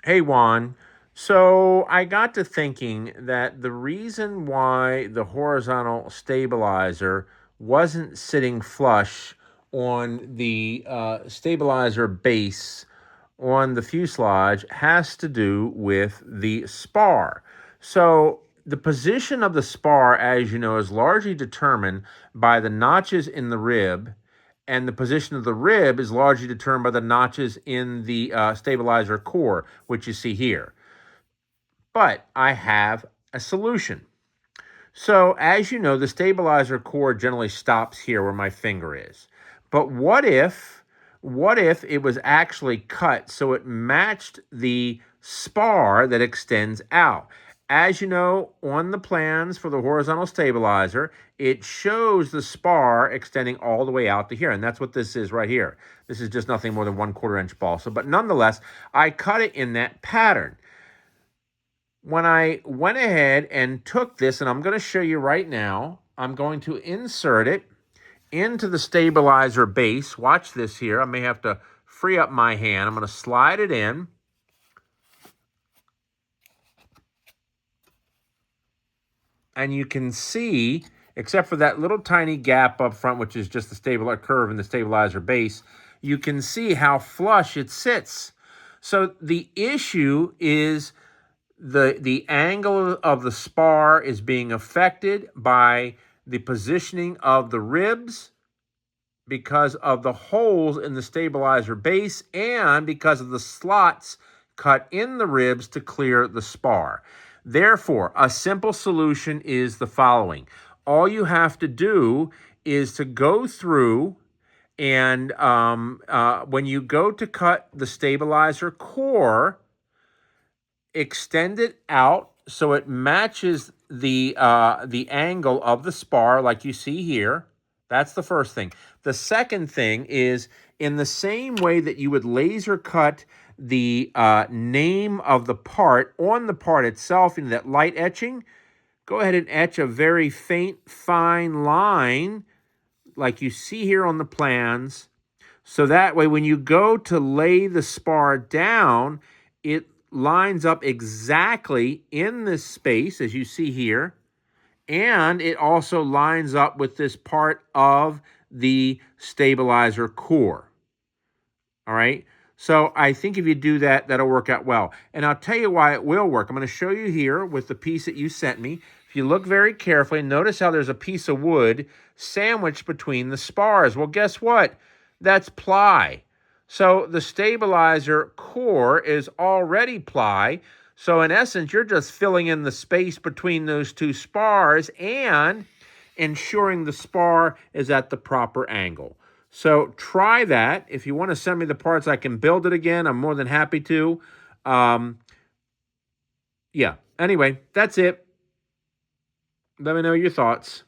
Hey Juan, so I got to thinking that the reason why the horizontal stabilizer wasn't sitting flush on the stabilizer base on the fuselage has to do with the spar. So the position of the spar, as you know, is largely determined by the notches in the rib, and the position of the rib is largely determined by the notches in the stabilizer core, which you see here. But I have a solution. So, as you know, the stabilizer core generally stops here where my finger is. But what if it was actually cut so it matched the spar that extends out? As you know, on the plans for the horizontal stabilizer, it shows the spar extending all the way out to here. And that's what this is right here. This is just nothing more than 1/4 inch balsa. But nonetheless, I cut it in that pattern. When I went ahead and took this, and I'm going to show you right now, I'm going to insert it into the stabilizer base. Watch this here. I may have to free up my hand. I'm going to slide it in. And you can see, except for that little tiny gap up front, which is just the stabilizer curve in the stabilizer base, you can see how flush it sits. So the issue is the angle of the spar is being affected by the positioning of the ribs because of the holes in the stabilizer base and because of the slots cut in the ribs to clear the spar. Therefore, a simple solution is the following. All you have to do is to go through and when you go to cut the stabilizer core, extend it out so it matches the angle of the spar like you see here. That's the first thing. The second thing is in the same way that you would laser cut the name of the part on the part itself in that light etching, go ahead and etch a very faint, fine line like you see here on the plans. So that way, when you go to lay the spar down, it lines up exactly in this space, as you see here. And it also lines up with this part of the stabilizer core. All right. So I think if you do that, that'll work out well. And I'll tell you why it will work. I'm going to show you here with the piece that you sent me. If you look very carefully, notice how there's a piece of wood sandwiched between the spars. Well, guess what? That's ply. So the stabilizer core is already ply. So in essence, you're just filling in the space between those two spars and ensuring the spar is at the proper angle. So try that. If you want to send me the parts, I can build it again. I'm more than happy to. Um, yeah. Anyway, that's it. Let me know your thoughts.